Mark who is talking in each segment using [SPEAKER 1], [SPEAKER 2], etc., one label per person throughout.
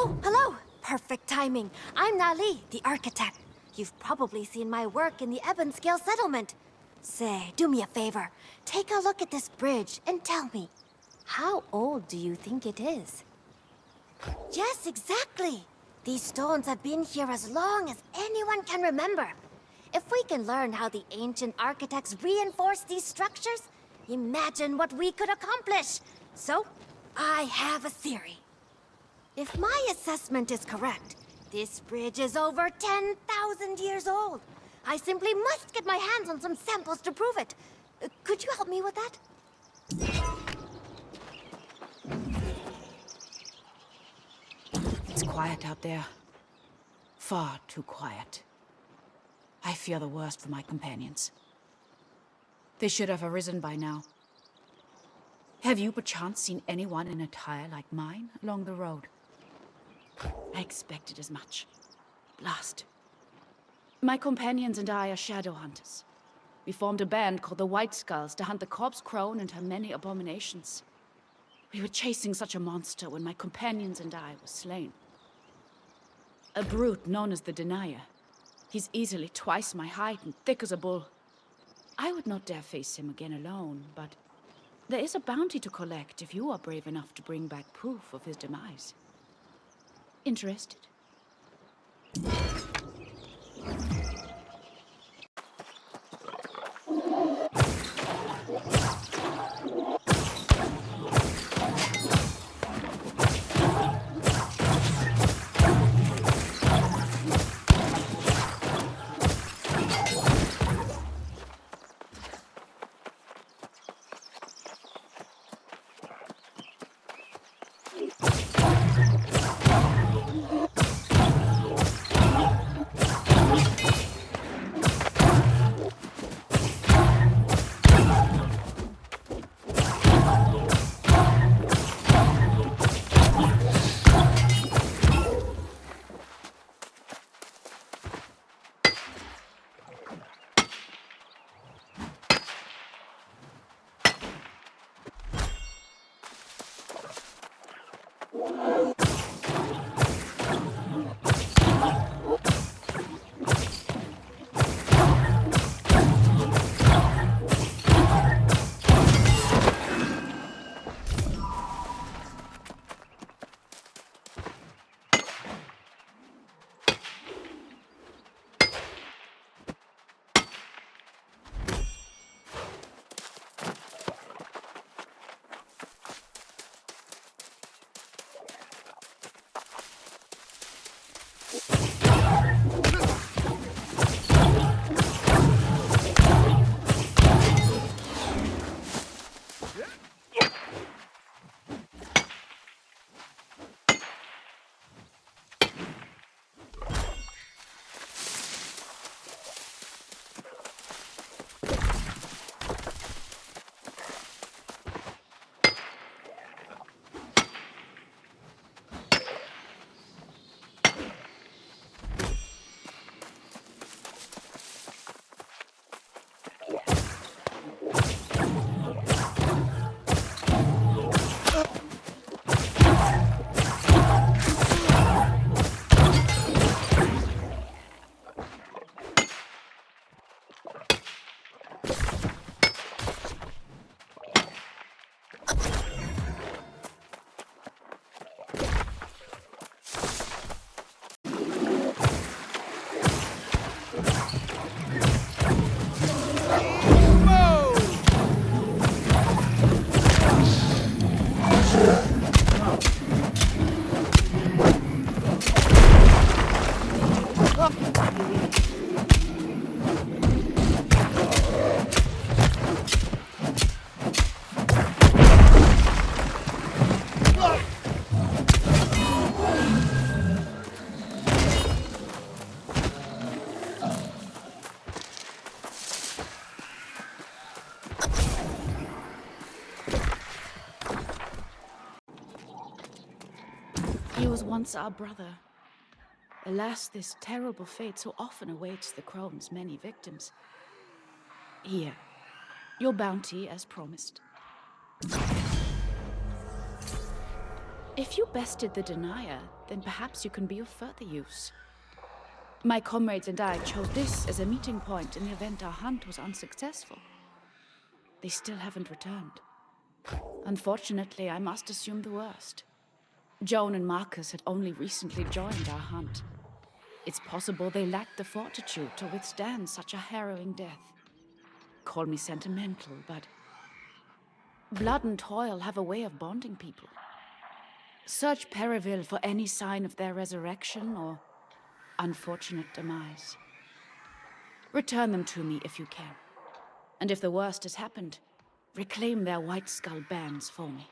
[SPEAKER 1] Oh, hello! Perfect timing. I'm Nali, the architect. You've probably seen my work in the Ebonscale settlement. Say, do me a favor. Take a look at this bridge and tell me, how old do you think it is? Yes, exactly. These stones have been here as long as anyone can remember. If we can learn how the ancient architects reinforced these structures, imagine what we could accomplish. So, I have a theory. If my assessment is correct, this bridge is over 10,000 years old. I simply must get my hands on some samples to prove it. Could you help me with that?
[SPEAKER 2] It's quiet out there. Far too quiet. I fear the worst for my companions. They should have arisen by now. Have you perchance seen anyone in attire like mine along the road? I expected as much. Blast. My companions and I are shadow hunters. We formed a band called the White Skulls to hunt the corpse crone and her many abominations. We were chasing such a monster when my companions and I were slain. A brute known as the Denier. He's easily twice my height and thick as a bull. I would not dare face him again alone, but there is a bounty to collect if you are brave enough to bring back proof of his demise. Interested? He was once our brother. Alas, this terrible fate so often awaits the crone's many victims. Here, your bounty as promised. If you bested the Denier, then perhaps you can be of further use. My comrades and I chose this as a meeting point in the event our hunt was unsuccessful. They still haven't returned. Unfortunately, I must assume the worst. Joan and Marcus had only recently joined our hunt. It's possible they lacked the fortitude to withstand such a harrowing death. Call me sentimental, but blood and toil have a way of bonding people. Search Periville for any sign of their resurrection or unfortunate demise. Return them to me if you can. And if the worst has happened, reclaim their White Skull bands for me.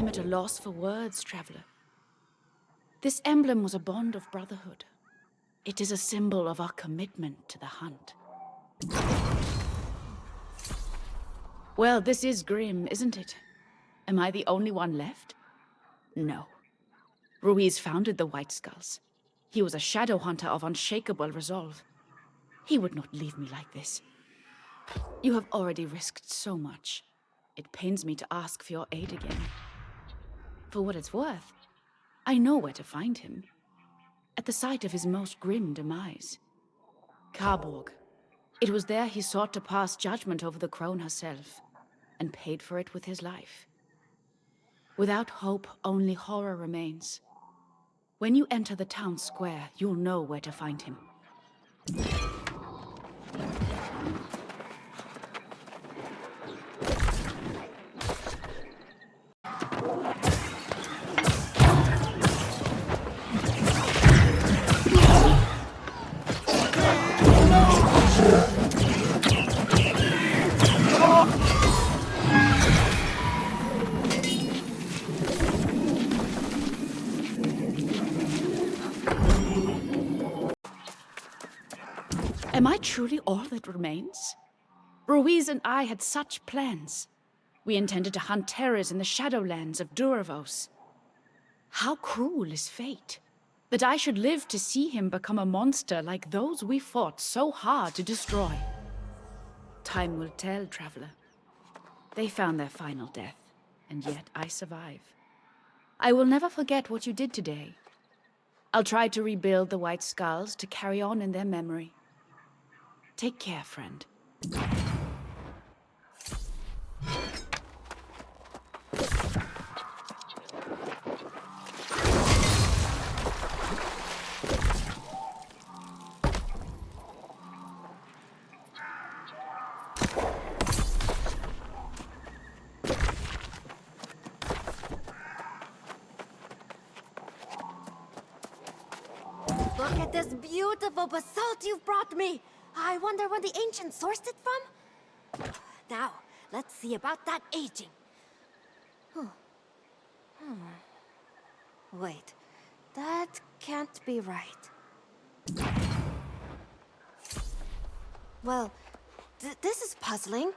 [SPEAKER 2] am at a loss for words, traveler. This emblem was a bond of brotherhood. It is a symbol of our commitment to the hunt. Well, this is grim, isn't it? Am I the only one left? No. Ruiz founded the White Skulls. He was a shadow hunter of unshakable resolve. He would not leave me like this. You have already risked so much. It pains me to ask for your aid again. For what it's worth, I know where to find him. At the site of his most grim demise. Karborg. It was there he sought to pass judgment over the crone herself, and paid for it with his life. Without hope, only horror remains. When you enter the town square, you'll know where to find him. Am I truly all that remains? Ruiz and I had such plans. We intended to hunt terrors in the shadowlands of Duravos. How cruel is fate, that I should live to see him become a monster like those we fought so hard to destroy. Time will tell, traveler. They found their final death, and yet I survive. I will never forget what you did today. I'll try to rebuild the White Skulls to carry on in their memory. Take care, friend.
[SPEAKER 1] Look at this beautiful basalt you've brought me! I wonder where the ancients sourced it from? Now, let's see about that aging. Wait, that can't be right. Well, this is puzzling.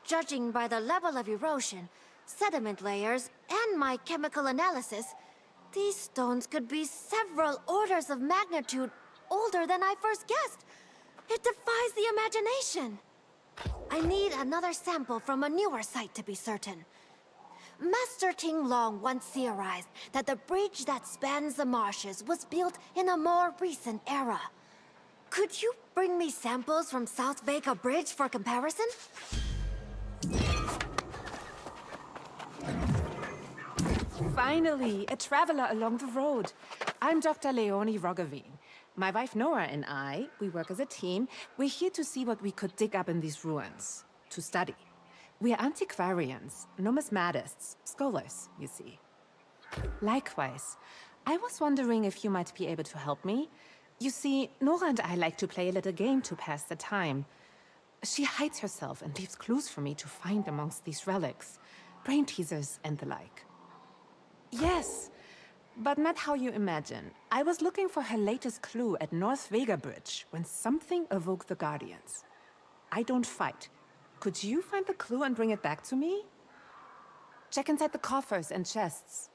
[SPEAKER 1] Judging by the level of erosion, sediment layers, and my chemical analysis, these stones could be several orders of magnitude older than I first guessed. It defies the imagination. I need another sample from a newer site to be certain. Master Ting Long once theorized that the bridge that spans the marshes was built in a more recent era. Could you bring me samples from South Vega Bridge for comparison?
[SPEAKER 3] Finally, a traveler along the road. I'm Dr. Leonie Roggeveen. My wife Nora and I, we work as a team. We're here to see what we could dig up in these ruins. To study. We're antiquarians, numismatists, scholars, you see. Likewise, I was wondering if you might be able to help me. You see, Nora and I like to play a little game to pass the time. She hides herself and leaves clues for me to find amongst these relics. Brain teasers and the like. Yes, but not how you imagine. I was looking for her latest clue at North Vega Bridge when something awoke the Guardians. I don't fight. Could you find the clue and bring it back to me? Check inside the coffers and chests.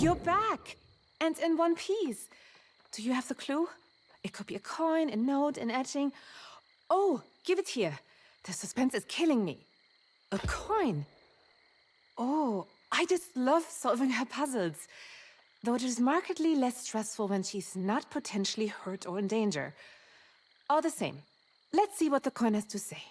[SPEAKER 3] You're back! And in one piece. Do you have the clue? It could be a coin, a note, an etching. Oh, give it here. The suspense is killing me. A coin. Oh, I just love solving her puzzles. Though it is markedly less stressful when she's not potentially hurt or in danger. All the same, let's see what the coin has to say.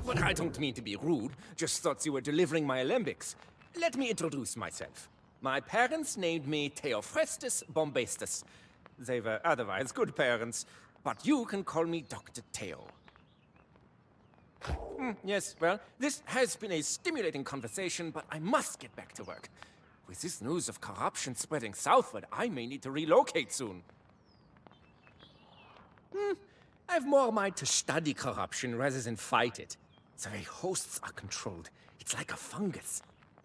[SPEAKER 4] But I don't mean to be rude, just thought you were delivering my alembics. Let me introduce myself. My parents named me Theophrastus Bombastus. They were otherwise good parents, but you can call me Dr. Theo. Yes, well, this has been a stimulating conversation, but I must get back to work. With this news of corruption spreading southward, I may need to relocate soon. I've more mind to study corruption rather than fight it. The way hosts are controlled, it's like a fungus.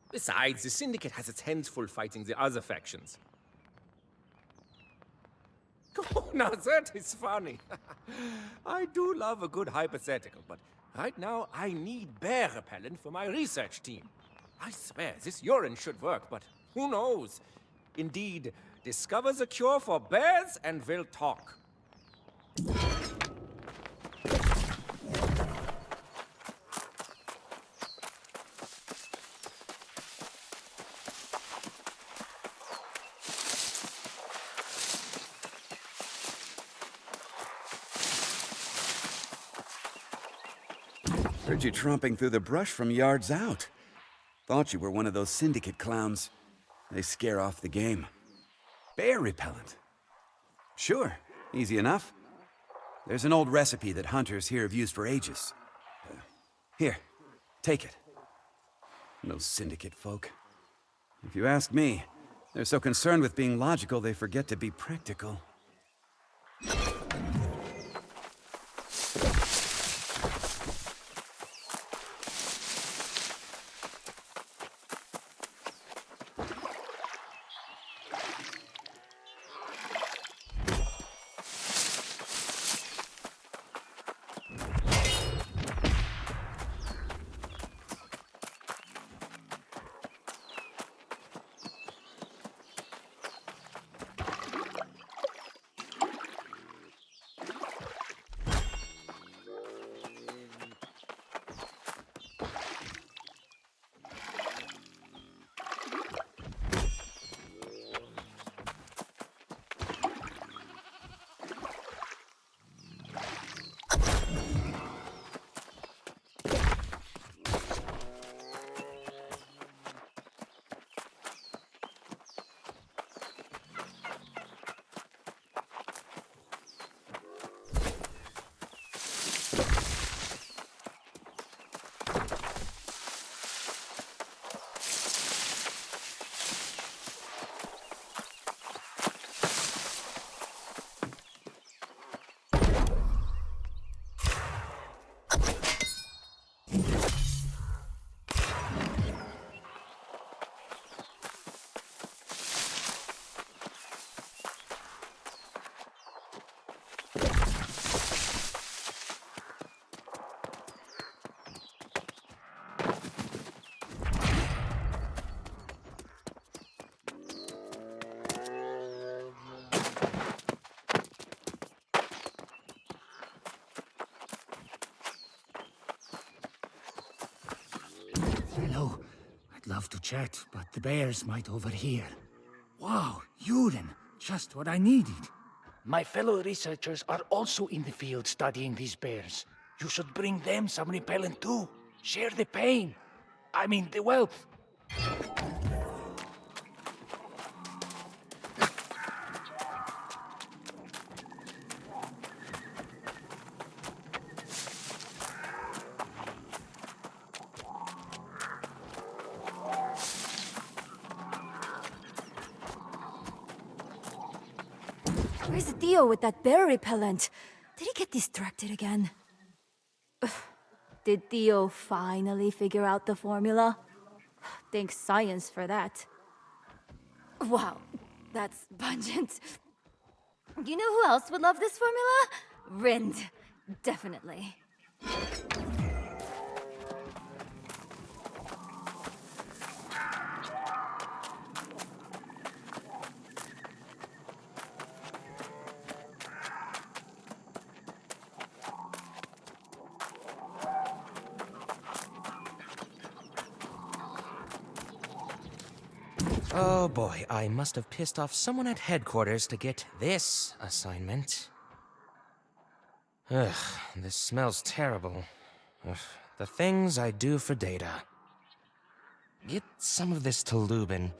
[SPEAKER 4] Besides, the Syndicate has its hands full fighting the other factions. Oh, now that is funny. I do love a good hypothetical, but right now I need bear repellent for my research team. I swear, this urine should work, but who knows? Indeed, discover the cure for bears and we'll talk.
[SPEAKER 5] Heard you tromping through the brush from yards out. Thought you were one of those Syndicate clowns. They scare off the game. Bear repellent. Sure, easy enough. There's an old recipe that hunters here have used for ages. Here, take it. Those Syndicate folk. If you ask me, they're so concerned with being logical they forget to be practical.
[SPEAKER 6] Hello. I'd love to chat, but the bears might overhear. Wow, urine. Just what I needed. My fellow researchers are also in the field studying these bears. You should bring them some repellent too. Share the pain. I mean, the wealth.
[SPEAKER 1] Where's Theo with that bear repellent? Did he get distracted again? Did Theo finally figure out the formula? Thanks science for that. Wow, that's pungent. You know who else would love this formula? Rind. Definitely.
[SPEAKER 4] Oh boy, I must have pissed off someone at headquarters to get this assignment. Ugh, this smells terrible. Ugh, the things I do for Data. Get some of this to Lubin.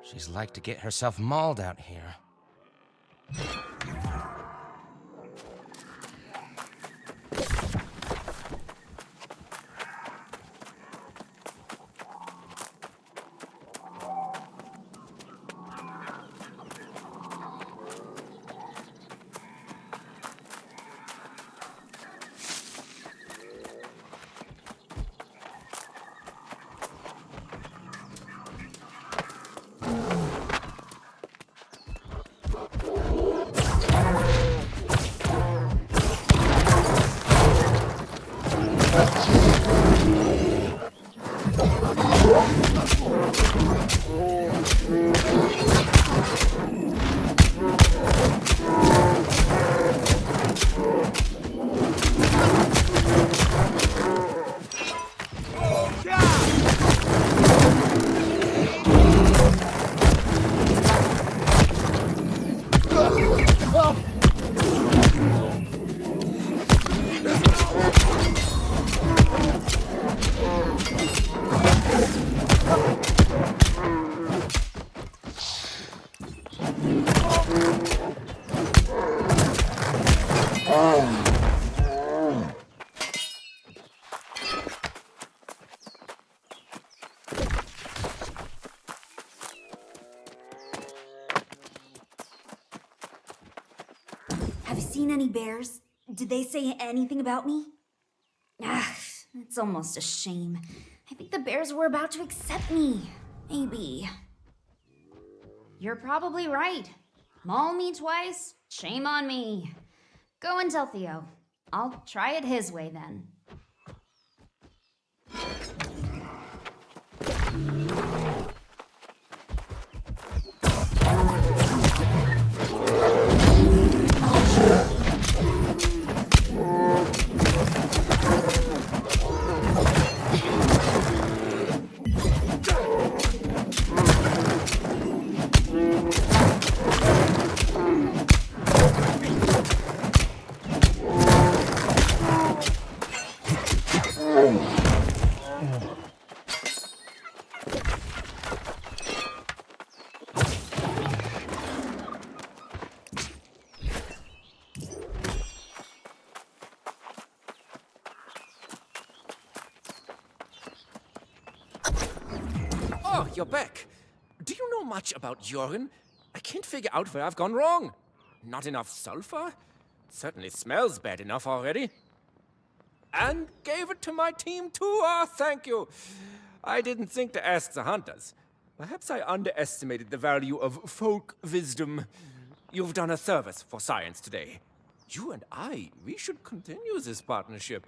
[SPEAKER 4] She's like to get herself mauled out here.
[SPEAKER 7] Have you seen any bears? Did they say anything about me? Ah, it's almost a shame. I think the bears were about to accept me. Maybe. You're probably right. Maul me twice? Shame on me. Go and tell Theo. I'll try it his way then.
[SPEAKER 4] Oh, you're back. Do you know much about urine? I can't figure out where I've gone wrong. Not enough sulfur? It certainly smells bad enough already. And gave it to my team too. Ah, thank you. I didn't think to ask the hunters. Perhaps I underestimated the value of folk wisdom. You've done a service for science today. You and we should continue this partnership.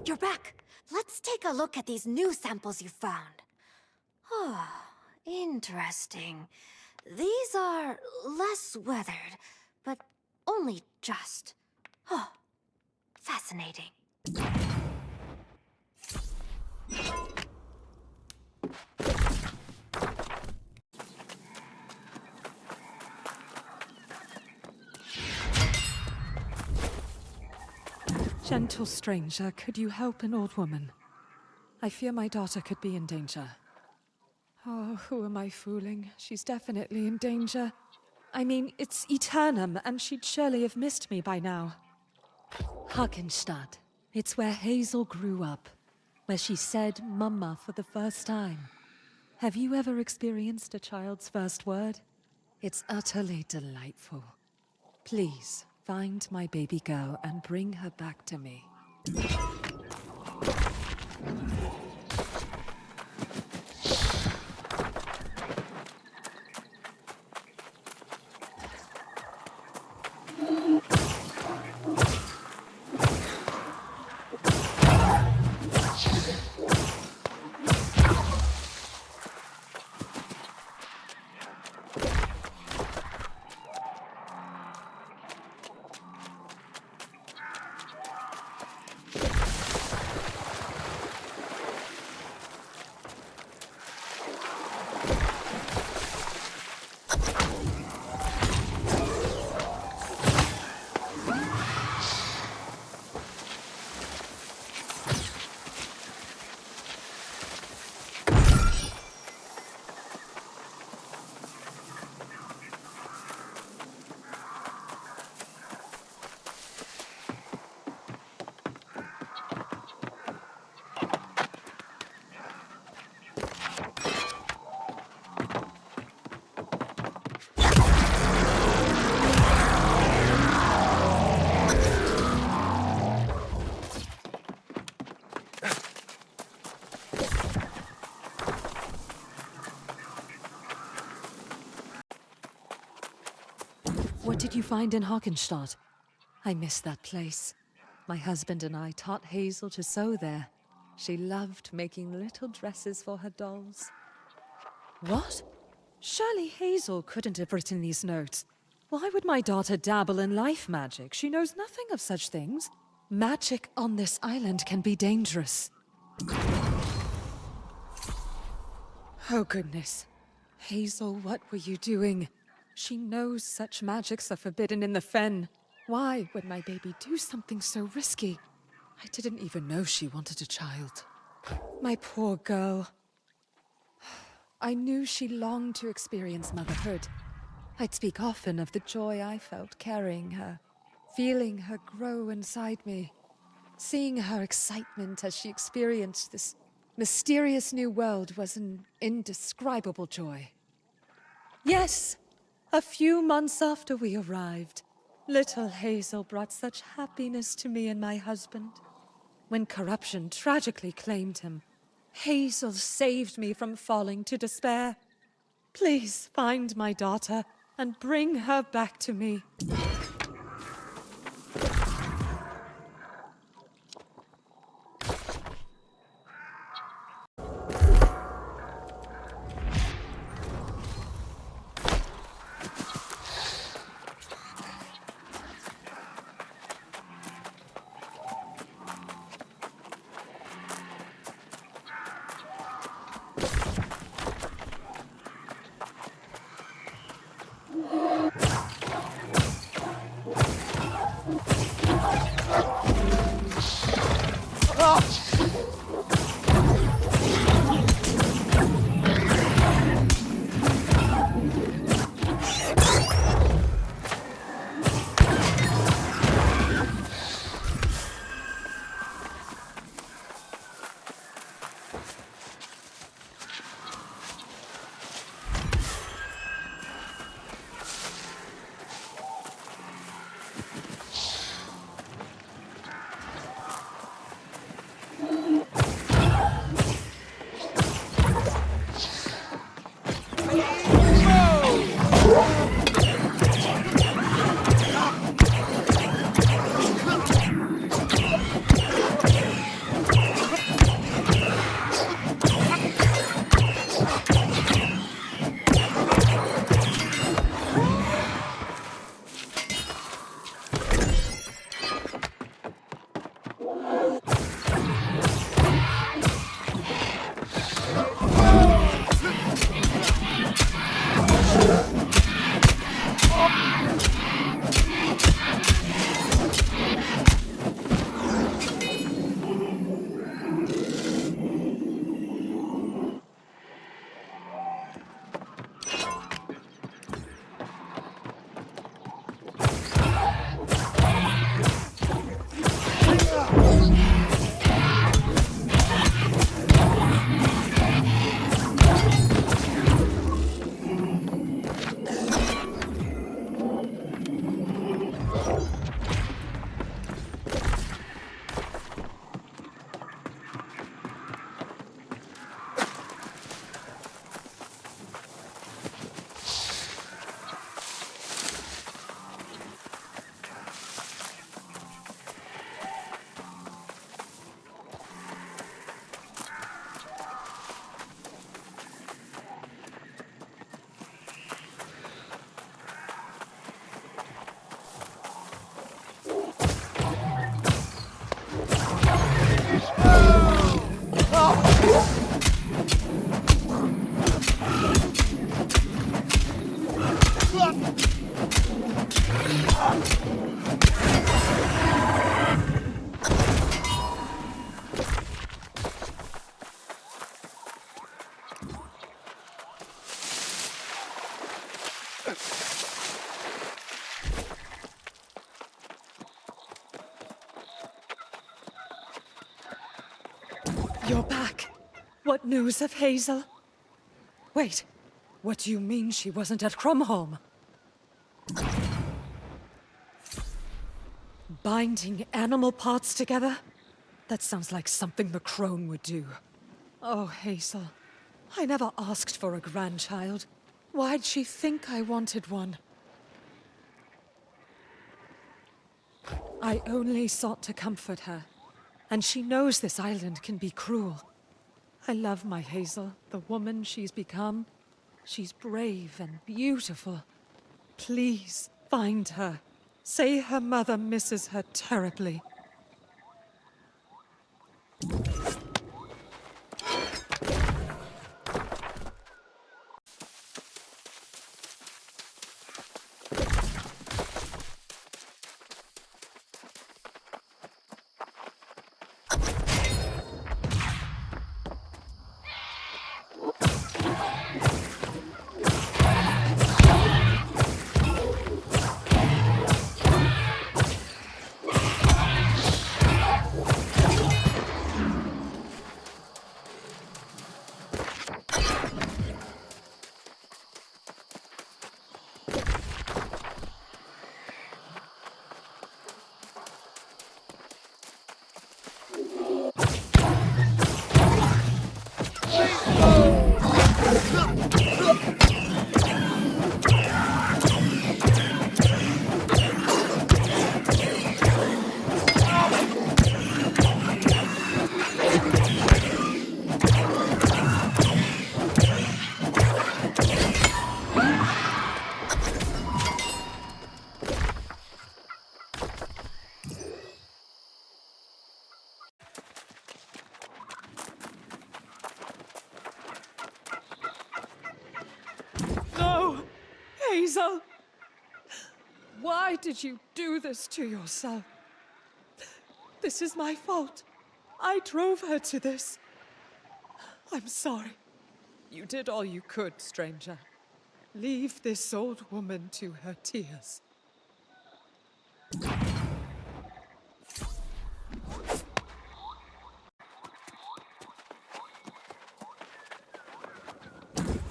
[SPEAKER 1] You're back. Let's take a look at these new samples you found. Oh, interesting. These are less weathered, but only just. Oh, fascinating.
[SPEAKER 8] Gentle stranger, could you help an old woman? I fear my daughter could be in danger. Oh, who am I fooling? She's definitely in danger. I mean, it's Eternum, and she'd surely have missed me by now. Hagenstadt. It's where Hazel grew up, where she said Mama for the first time. Have you ever experienced a child's first word? It's utterly delightful. Please, find my baby girl and bring her back to me. What did you find in Hagenstadt? I miss that place. My husband and I taught Hazel to sew there. She loved making little dresses for her dolls. What? Surely Hazel couldn't have written these notes. Why would my daughter dabble in life magic? She knows nothing of such things. Magic on this island can be dangerous. Oh goodness. Hazel, what were you doing? She knows such magics are forbidden in the Fen. Why would my baby do something so risky? I didn't even know she wanted a child. My poor girl. I knew she longed to experience motherhood. I'd speak often of the joy I felt carrying her, feeling her grow inside me, seeing her excitement as she experienced this mysterious new world was an indescribable joy. Yes! A few months after we arrived, little Hazel brought such happiness to me and my husband. When corruption tragically claimed him, Hazel saved me from falling to despair. Please find my daughter and bring her back to me. You're back. What news of Hazel? Wait, what do you mean she wasn't at Crumholm? Binding animal parts together? That sounds like something the crone would do. Oh, Hazel. I never asked for a grandchild. Why'd she think I wanted one? I only sought to comfort her. And she knows this island can be cruel. I love my Hazel, the woman she's become. She's brave and beautiful. Please, find her. Say her mother misses her terribly. No! Hazel! Why did you do this to yourself? This is my fault. I drove her to this. I'm sorry. You did all you could, stranger. Leave this old woman to her tears.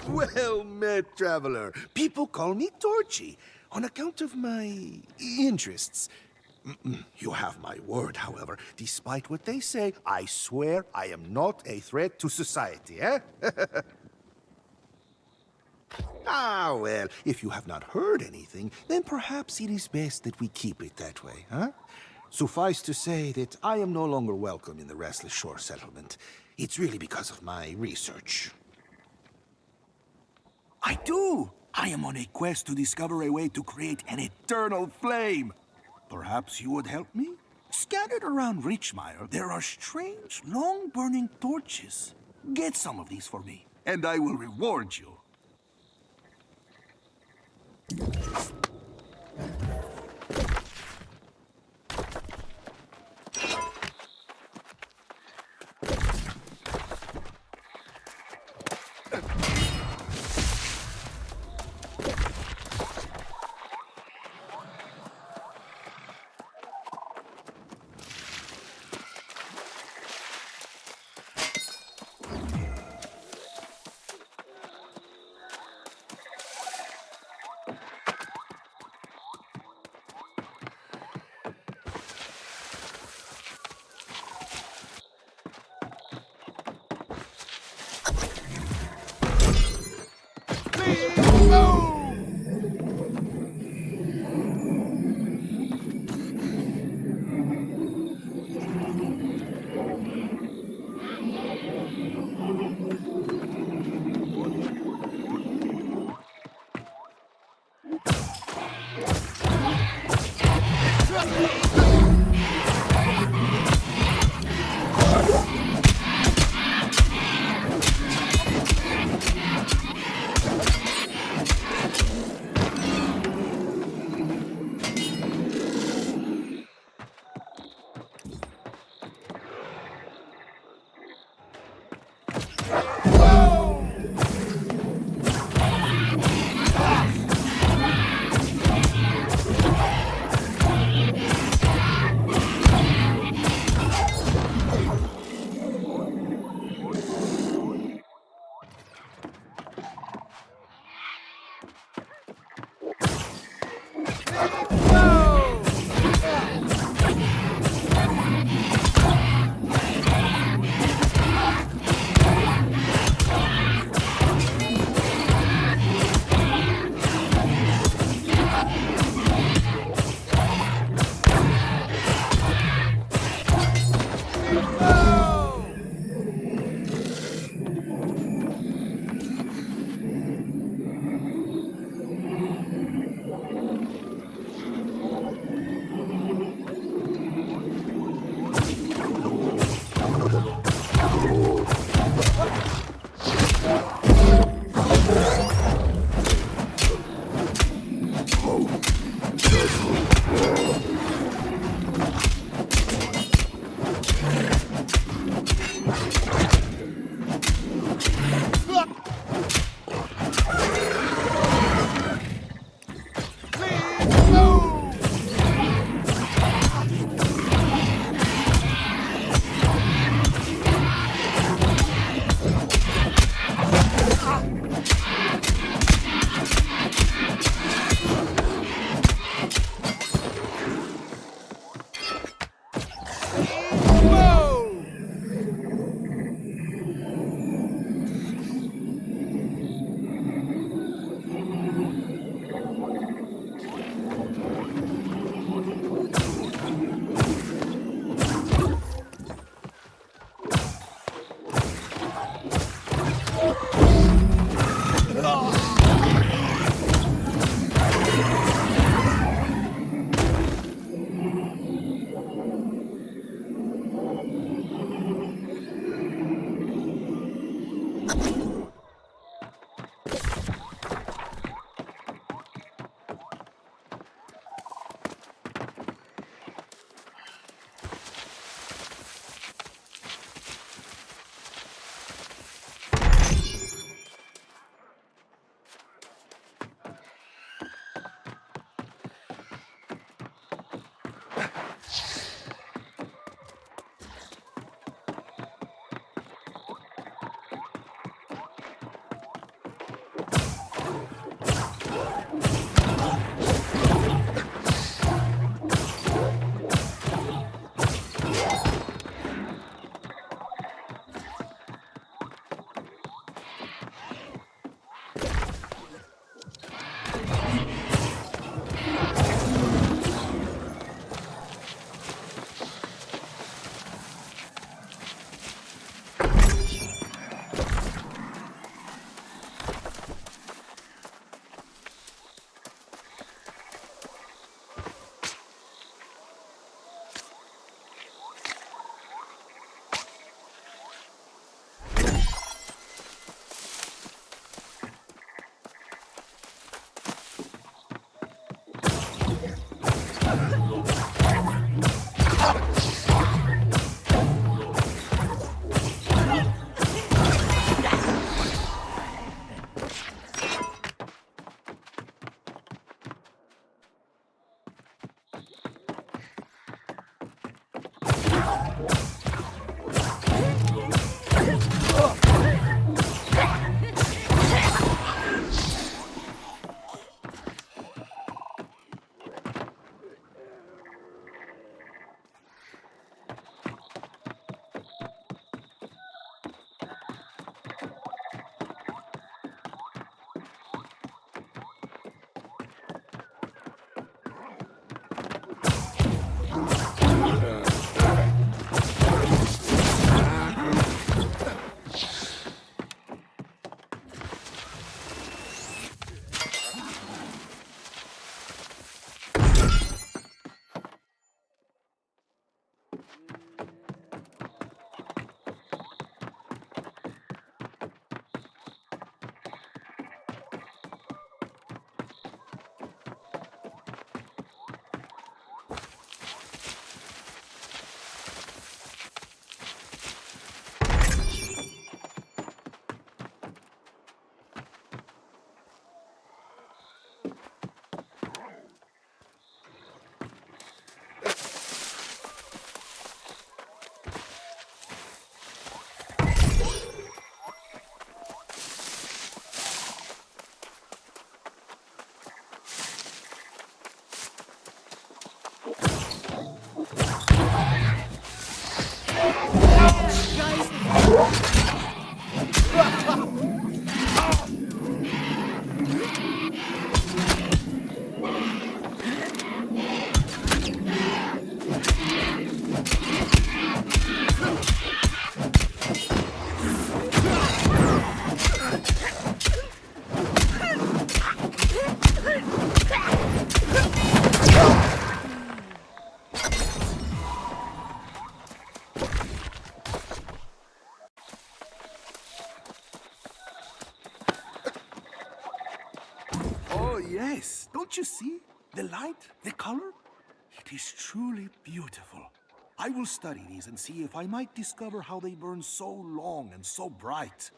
[SPEAKER 9] Well met, traveler. People call me Torchy on account of my interests. You have my word, however. Despite what they say, I swear I am not a threat to society, eh? Ah, well, if you have not heard anything, then perhaps it is best that we keep it that way, huh? Suffice to say that I am no longer welcome in the Restless Shore settlement. It's really because of my research.
[SPEAKER 10] I do! I am on a quest to discover a way to create an eternal flame. Perhaps you would help me? Scattered around Richmire, there are strange, long-burning torches. Get some of these for me, and I will reward you.
[SPEAKER 9] Yes, don't you see?
[SPEAKER 10] The light, the color, it is truly beautiful. I will study these and see if I might discover how they burn so long and so bright.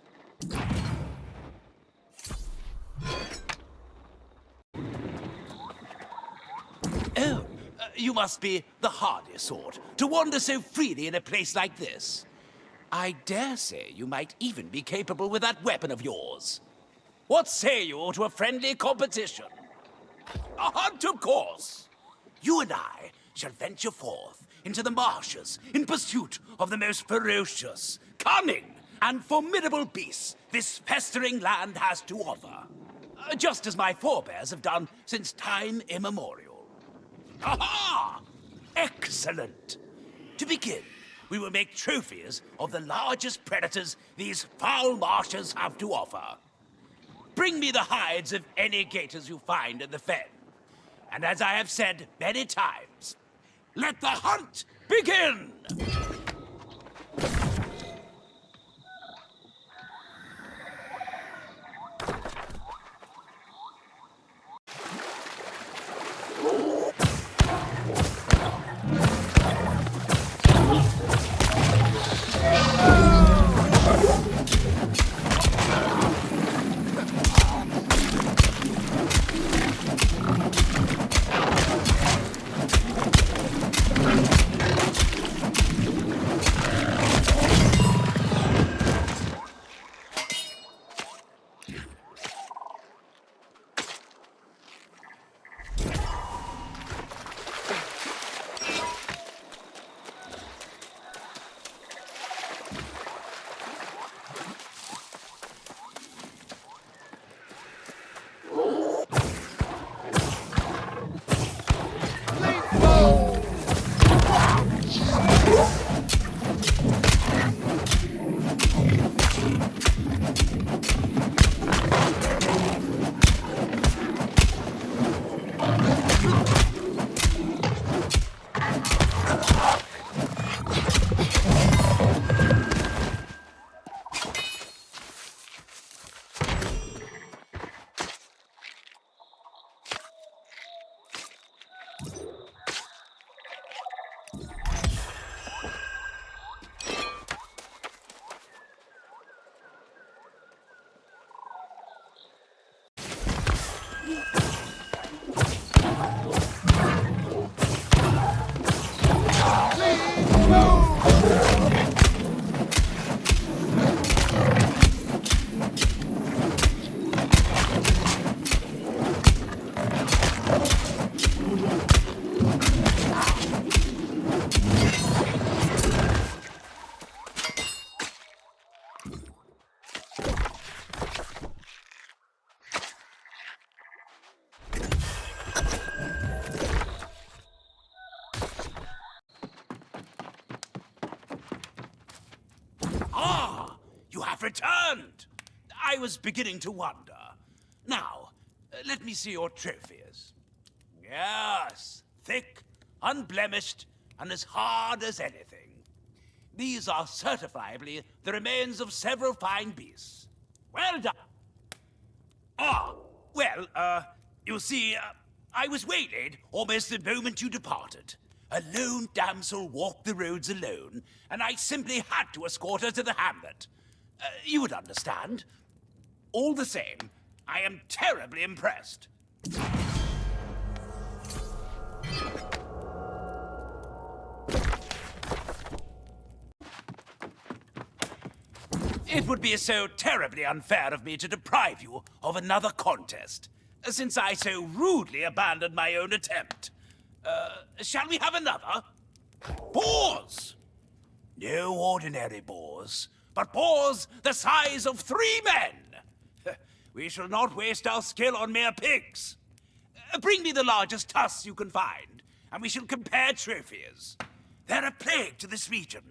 [SPEAKER 11] Oh, you must be the hardy sort to wander so freely in a place like this. I dare say you might even be capable with that weapon of yours. What say you to a friendly competition? A hunt, of course. You and I shall venture forth into the marshes in pursuit of the most ferocious, cunning, and formidable beasts this festering land has to offer. Just as my forebears have done since time immemorial. Aha! Excellent! To begin, we will make trophies of the largest predators these foul marshes have to offer. Bring me the hides of any gators you find in the fen. And as I have said many times, let the hunt begin! You have returned! I was beginning to wonder. Now, let me see your trophies. Yes, thick, unblemished, and as hard as anything. These are certifiably the remains of several fine beasts. Well done. You see, I was waylaid almost the moment you departed. A lone damsel walked the roads alone, and I simply had to escort her to the hamlet. You would understand. All the same, I am terribly impressed. It would be so terribly unfair of me to deprive you of another contest, since I so rudely abandoned my own attempt. Shall we have another? Boars! No ordinary boars, but boars the size of 3 men. We shall not waste our skill on mere pigs. Bring me the largest tusks you can find, and we shall compare trophies. They're a plague to this region.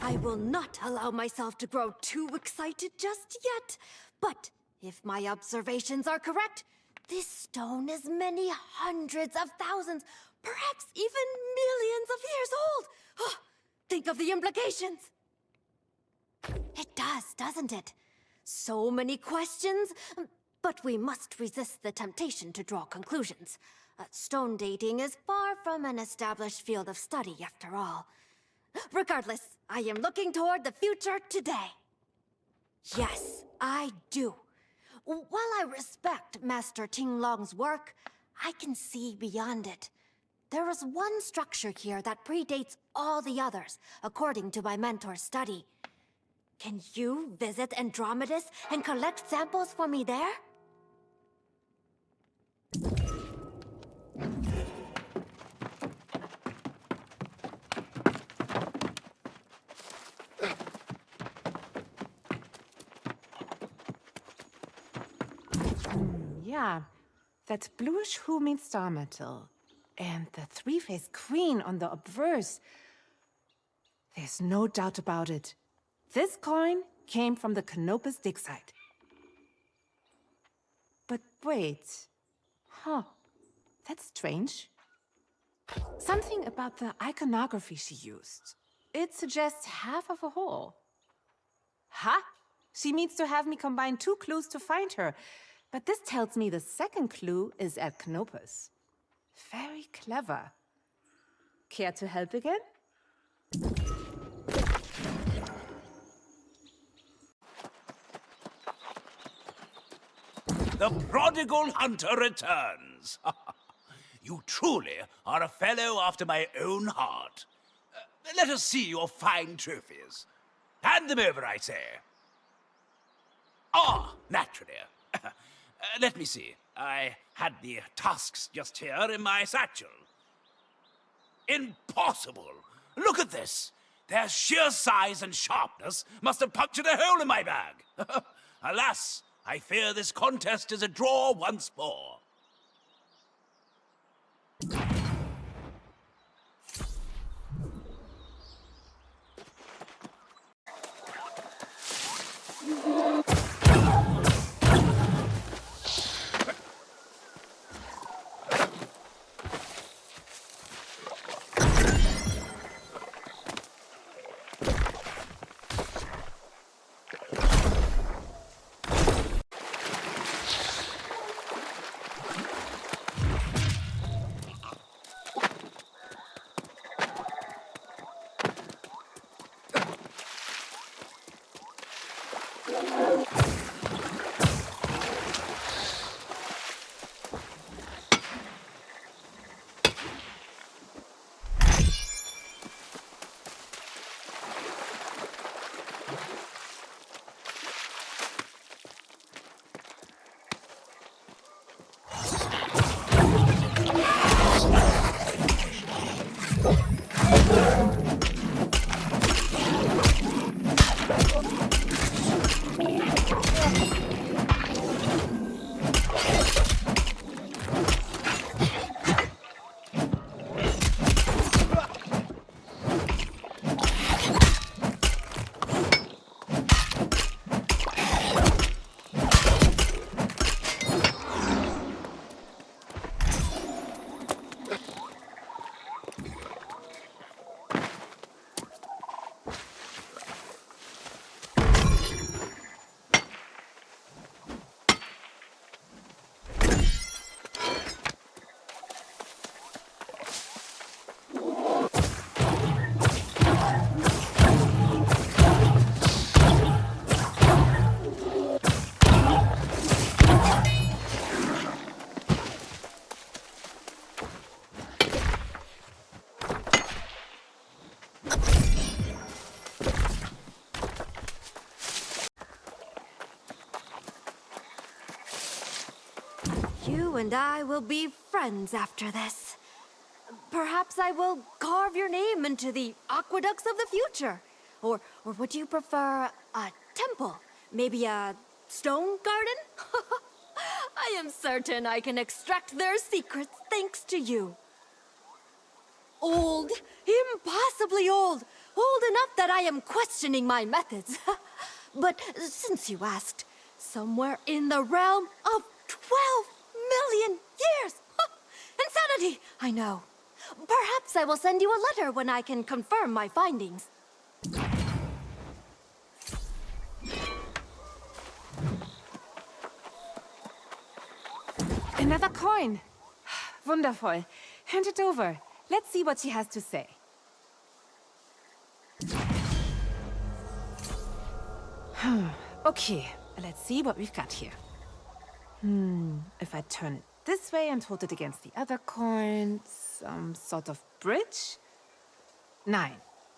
[SPEAKER 1] I will not allow myself to grow too excited just yet. But if my observations are correct, this stone is many hundreds of thousands, perhaps even millions of years old. Think of the implications. It does, doesn't it? So many questions, but we must resist the temptation to draw conclusions. Stone dating is far from an established field of study, after all. Regardless, I am looking toward the future today. Yes, I do. While I respect Master Ting Long's work, I can see beyond it. There is one structure here that predates all the others, according to my mentor's study. Can you visit Andromedus and collect samples for me there?
[SPEAKER 3] Yeah, that bluish hue means star metal. And the three-faced queen on the obverse. There's no doubt about it. This coin came from the Canopus dig site. But wait. That's strange. Something about the iconography she used. It suggests half of a whole. Ha! She means to have me combine two clues to find her. But this tells me the second clue is at Canopus. Very clever. Care to help again?
[SPEAKER 11] The prodigal hunter returns. You truly are a fellow after my own heart. Let us see your fine trophies. Hand them over, I say. Ah, naturally. Let me see. I had the tusks just here in my satchel. Impossible! Look at this! Their sheer size and sharpness must have punctured a hole in my bag. Alas, I fear this contest is a draw once more.
[SPEAKER 1] You and I will be friends after this. Perhaps I will carve your name into the aqueducts of the future. Or would you prefer a temple? Maybe a stone garden? I am certain I can extract their secrets thanks to you. Old, impossibly old. Old enough that I am questioning my methods. But since you asked, somewhere in the realm of 12 million years. Insanity, I know. Perhaps I will send you a letter when I can confirm my findings.
[SPEAKER 3] Another coin. Wonderful. Hand it over. Let's see what she has to say. Okay, let's see what we've got here. If I turn it this way and hold it against the other coin, some sort of bridge? 9.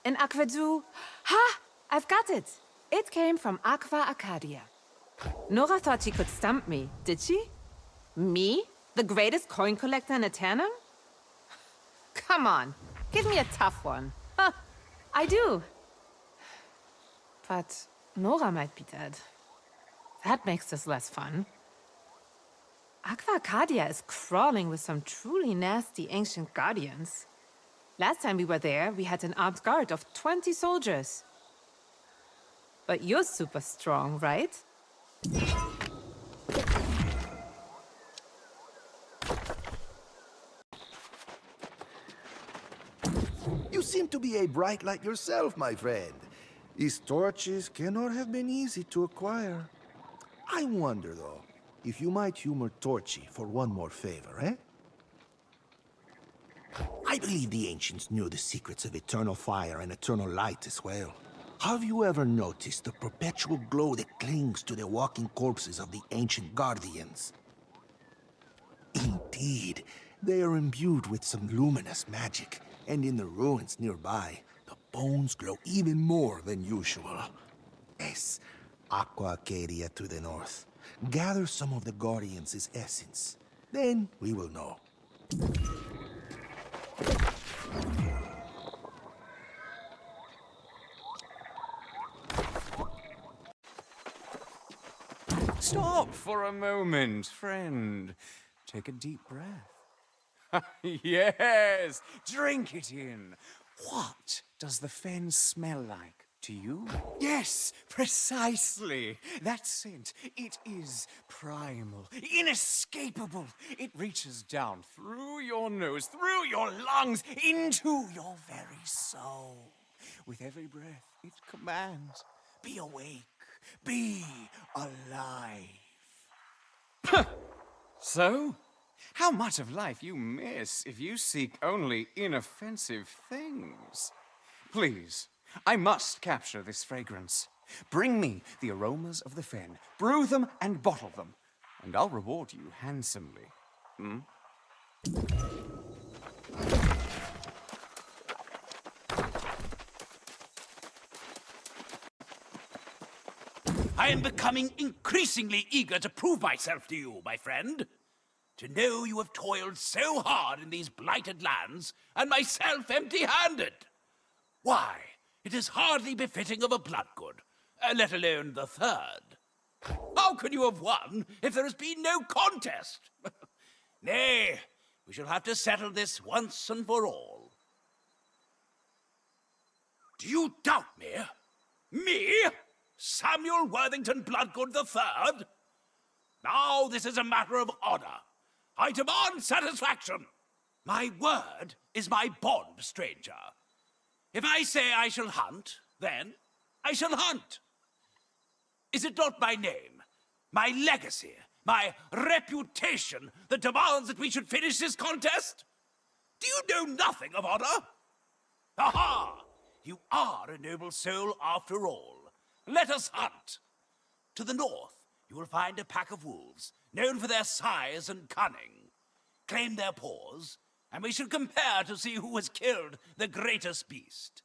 [SPEAKER 3] An aqueduct. Ha! I've got it! It came from Aqua Arcadia. Nora thought she could stump me, did she? Me? The greatest coin collector in Eternum? Come on, give me a tough one. Huh, I do. But Nora might be dead. That makes this less fun. Aqua Arcadia is crawling with some truly nasty ancient guardians. Last time we were there, we had an armed guard of 20 soldiers. But you're super strong, right?
[SPEAKER 9] You seem to be a bright light yourself, my friend. These torches cannot have been easy to acquire. I wonder, though, if you might humor Torchy for one more favor, eh? I believe the ancients knew the secrets of eternal fire and eternal light as well. Have you ever noticed the perpetual glow that clings to the walking corpses of the ancient guardians? Indeed, they are imbued with some luminous magic, and in the ruins nearby, the bones glow even more than usual. Yes, Aqua Arcadia to the north. Gather some of the Guardians' essence. Then we will know.
[SPEAKER 5] Stop for a moment, friend. Take a deep breath. Yes, drink it in. What does the fen smell like to you? Yes, precisely. That's it. It is primal, inescapable. It reaches down through your nose, through your lungs, into your very soul. With every breath, it commands, be awake, be alive. So, how much of life you miss if you seek only inoffensive things. Please, I must capture this fragrance. Bring me the aromas of the fen, brew them and bottle them, and I'll reward you handsomely.
[SPEAKER 11] I am becoming increasingly eager to prove myself to you, my friend. To know you have toiled so hard in these blighted lands, and myself empty-handed. Why, it is hardly befitting of a Bloodgood, let alone the third. How can you have won if there has been no contest? Nay, we shall have to settle this once and for all. Do you doubt me? Me? Samuel Worthington Bloodgood III? Now this is a matter of honor. I demand satisfaction. My word is my bond, stranger. If I say I shall hunt, then I shall hunt. Is it not my name, my legacy, my reputation that demands that we should finish this contest? Do you know nothing of honor? Aha! You are a noble soul after all. Let us hunt. To the north, you will find a pack of wolves, known for their size and cunning. Claim their paws, and we shall compare to see who has killed the greatest beast.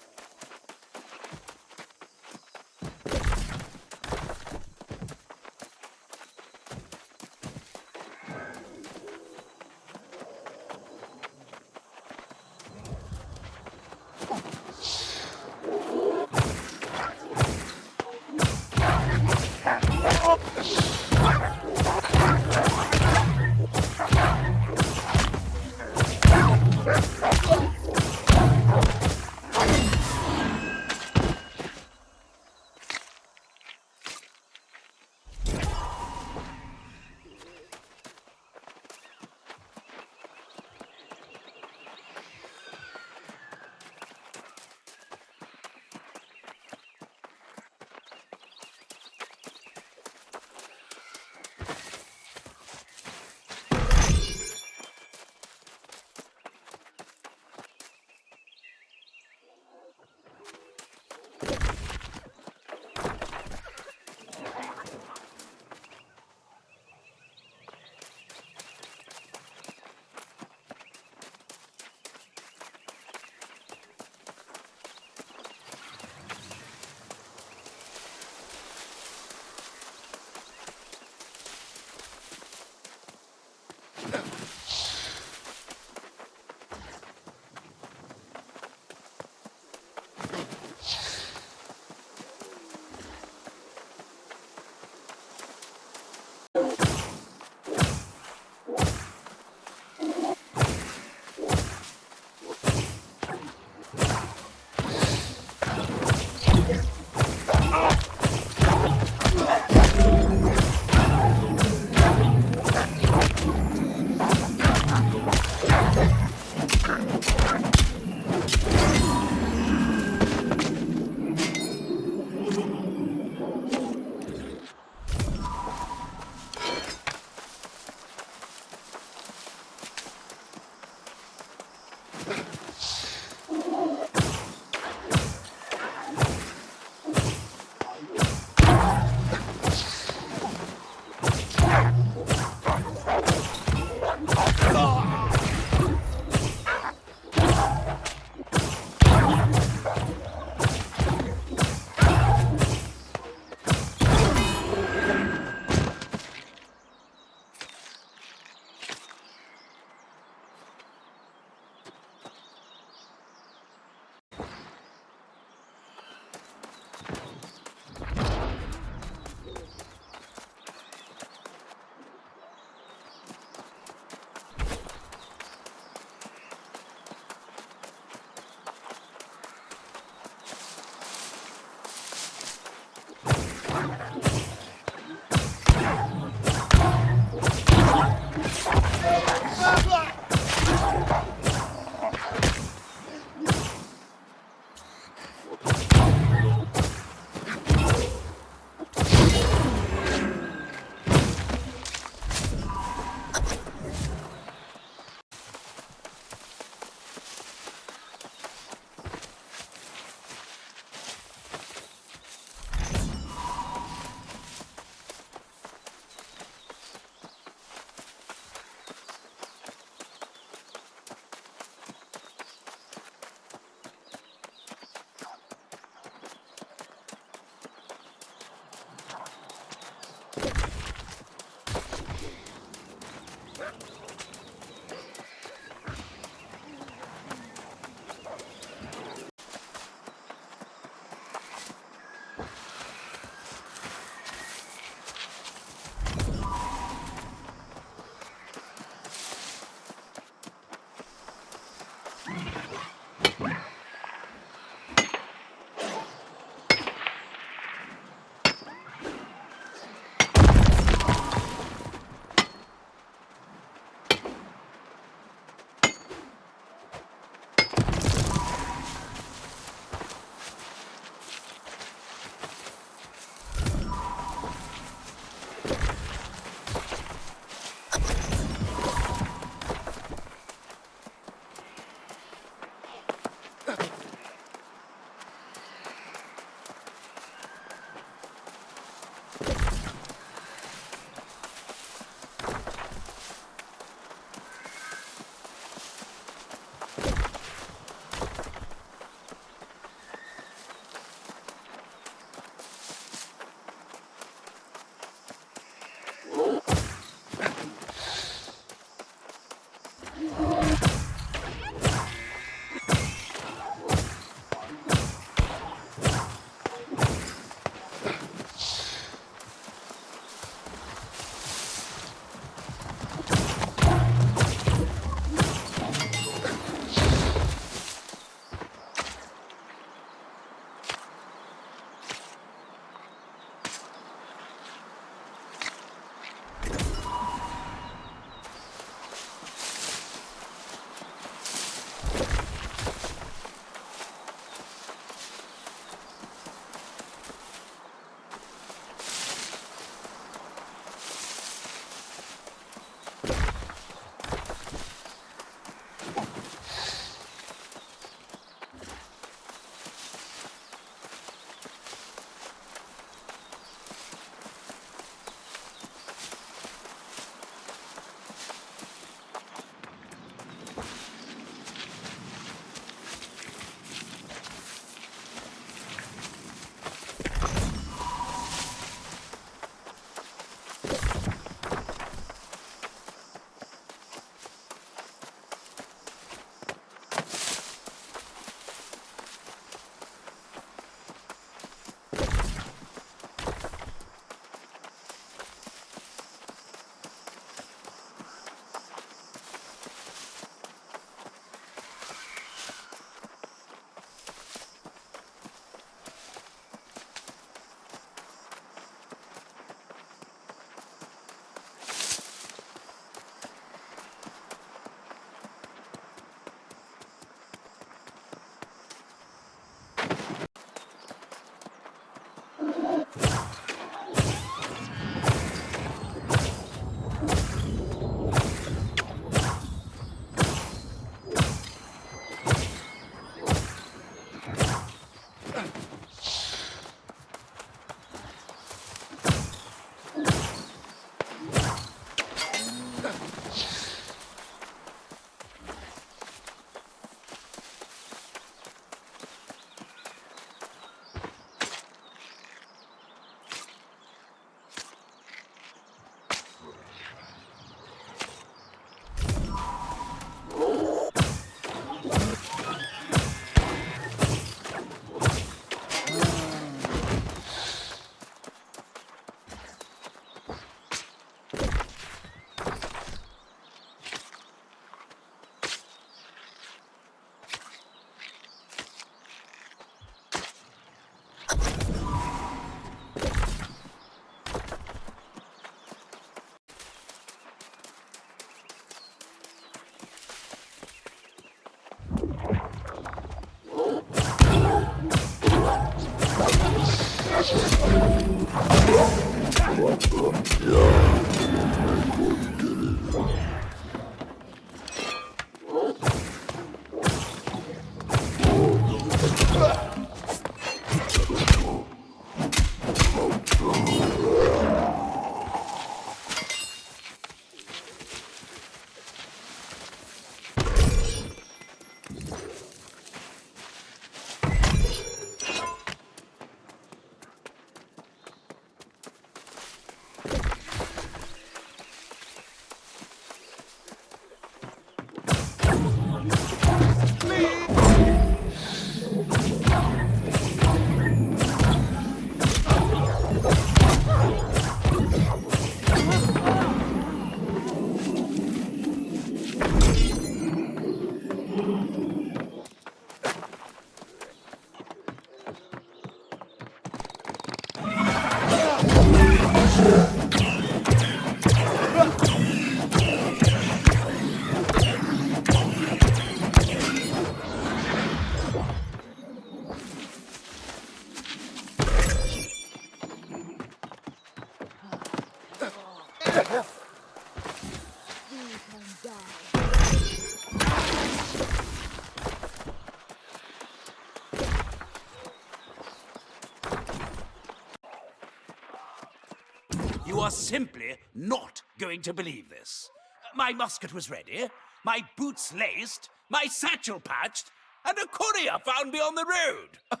[SPEAKER 11] You are simply not going to believe this. My musket was ready, my boots laced, my satchel patched, and a courier found me on the road.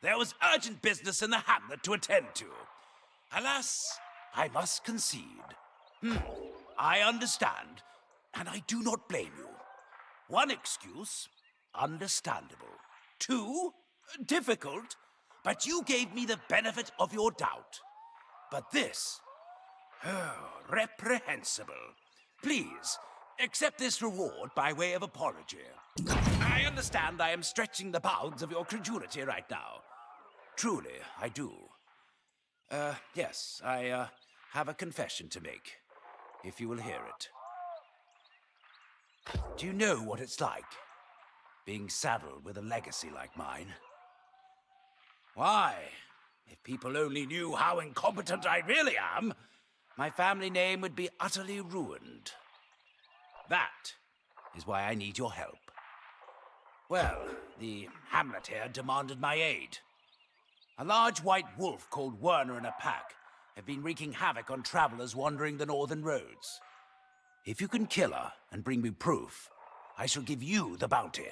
[SPEAKER 11] There was urgent business in the hamlet to attend to. Alas, I must concede. I understand, and I do not blame you. One excuse, understandable. Two, difficult, but you gave me the benefit of your doubt. But this, reprehensible. Please, accept this reward by way of apology. I understand I am stretching the bounds of your credulity right now. Truly, I do. Yes, I have a confession to make, if you will hear it. Do you know what it's like, being saddled with a legacy like mine? Why, if people only knew how incompetent I really am, my family name would be utterly ruined. That is why I need your help. Well, the hamlet here demanded my aid. A large white wolf called Werner and a pack have been wreaking havoc on travelers wandering the northern roads. If you can kill her and bring me proof, I shall give you the bounty.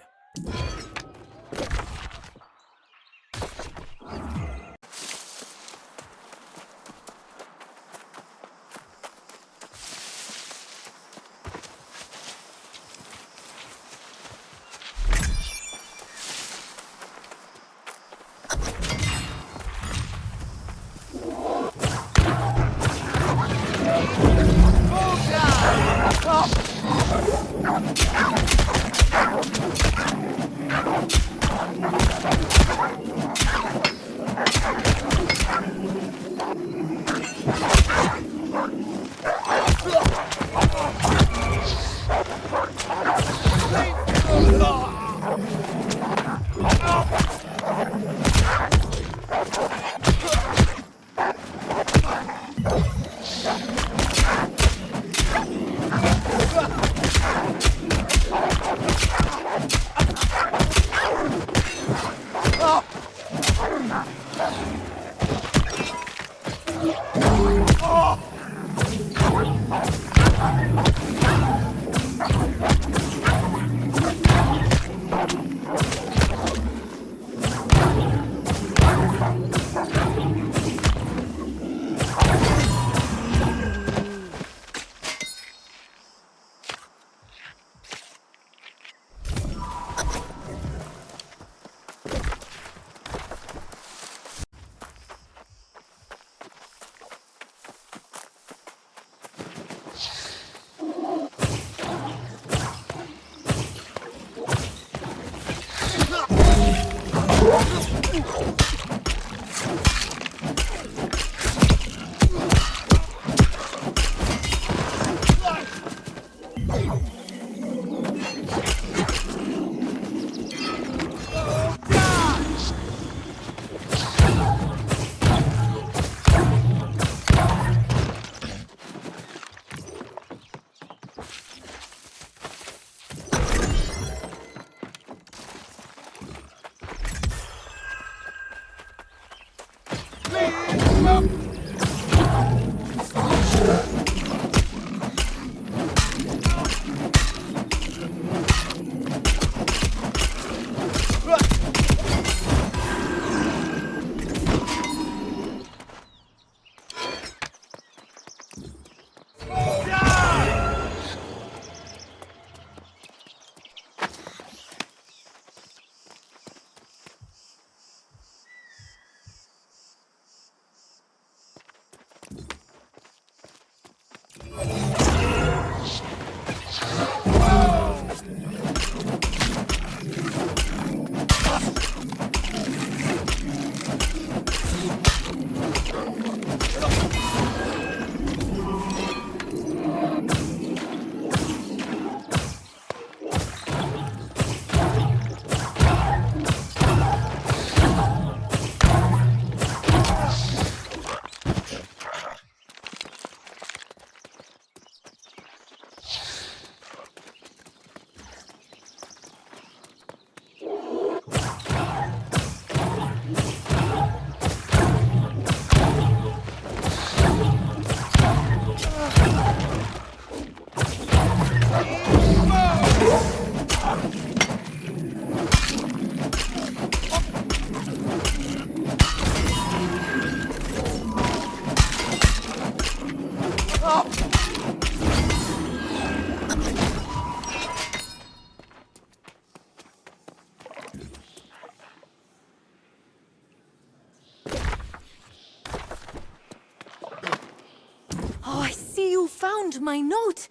[SPEAKER 8] found my note.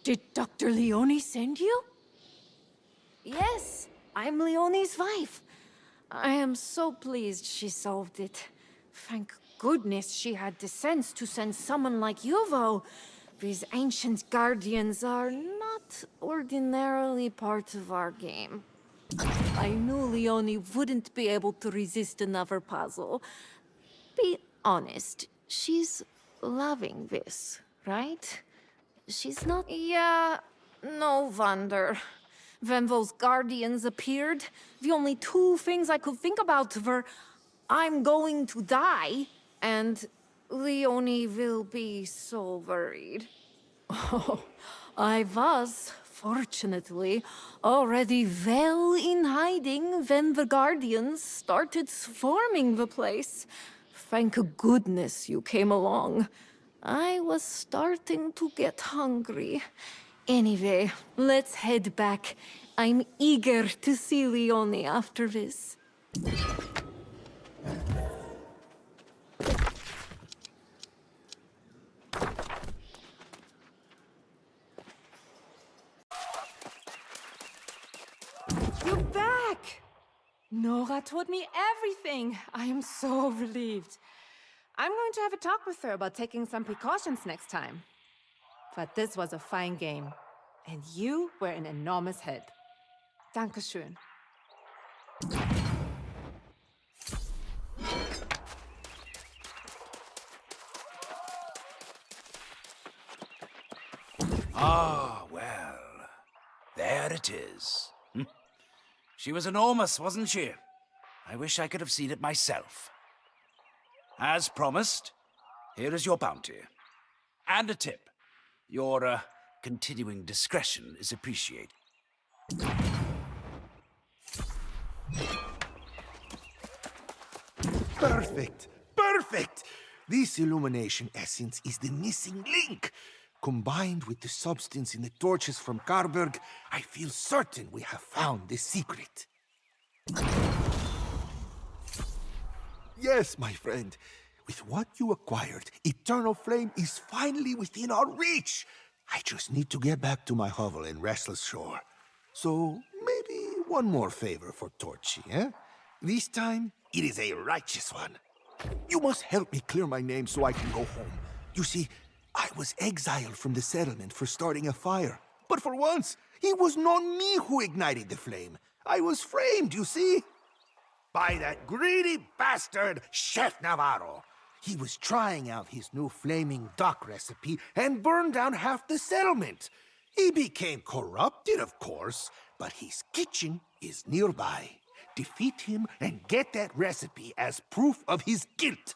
[SPEAKER 8] Did Dr. Leone send you? Yes, I'm Leone's wife. I am so pleased she solved it. Thank goodness she had the sense to send someone like Yuvo. These ancient guardians are not ordinarily part of our game. I knew Leone wouldn't be able to resist another puzzle. Be honest, she's loving this, right? She's not... Yeah, no wonder. When those guardians appeared, the only two things I could think about were, I'm going to die, and Leone will be so worried. Oh, I was, fortunately, already well in hiding when the guardians started swarming the place. Thank goodness you came along. I was starting to get hungry. Anyway, let's head back. I'm eager to see Leone after this.
[SPEAKER 3] You're back! Nora told me everything. I am so relieved. I'm going to have a talk with her about taking some precautions next time. But this was a fine game. And you were an enormous help. Dankeschön.
[SPEAKER 11] Ah, well. There it is. She was enormous, wasn't she? I wish I could have seen it myself. As promised, here is your bounty. And a tip. Your, continuing discretion is appreciated.
[SPEAKER 9] Perfect! Perfect! This illumination essence is the missing link. Combined with the substance in the torches from Karberg, I feel certain we have found the secret. Yes, my friend. With what you acquired, Eternal Flame is finally within our reach. I just need to get back to my hovel in Restless Shore. So, maybe one more favor for Torchy, eh? This time, it is a righteous one. You must help me clear my name so I can go home. You see, I was exiled from the settlement for starting a fire. But for once, it was not me who ignited the flame. I was framed, you see? By that greedy bastard, Chef Navarro. He was trying out his new flaming duck recipe and burned down half the settlement. He became corrupted, of course, but his kitchen is nearby. Defeat him and get that recipe as proof of his guilt.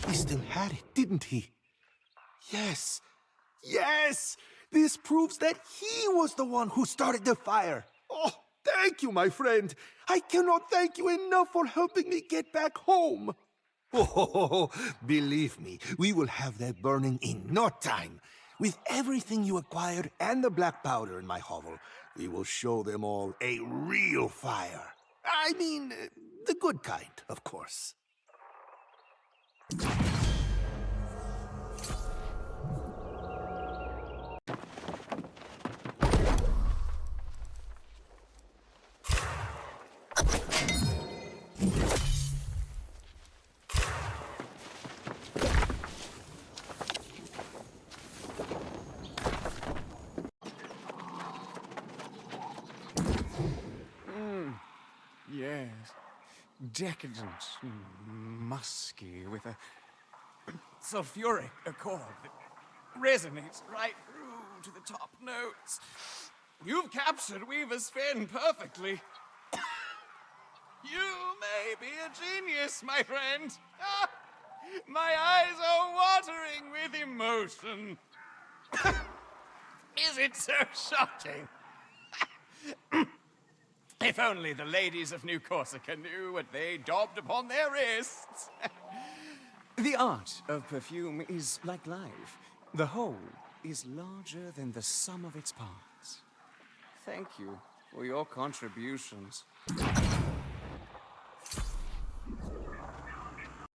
[SPEAKER 9] He still had it, didn't he? Yes. Yes! This proves that he was the one who started the fire. Oh, thank you, my friend. I cannot thank you enough for helping me get back home. Oh, believe me, we will have that burning in no time. With everything you acquired and the black powder in my hovel, we will show them all a real fire. I mean, the good kind, of course.
[SPEAKER 12] Yes. Decadent, musky, with a sulfuric accord that resonates right through to the top notes. You've captured Weaver's Fen perfectly. You may be a genius, my friend. Ah, my eyes are watering with emotion. Is it so shocking? If only the ladies of New Corsica knew what they daubed upon their wrists. The art of perfume is like life. The whole is larger than the sum of its parts. Thank you for your contributions.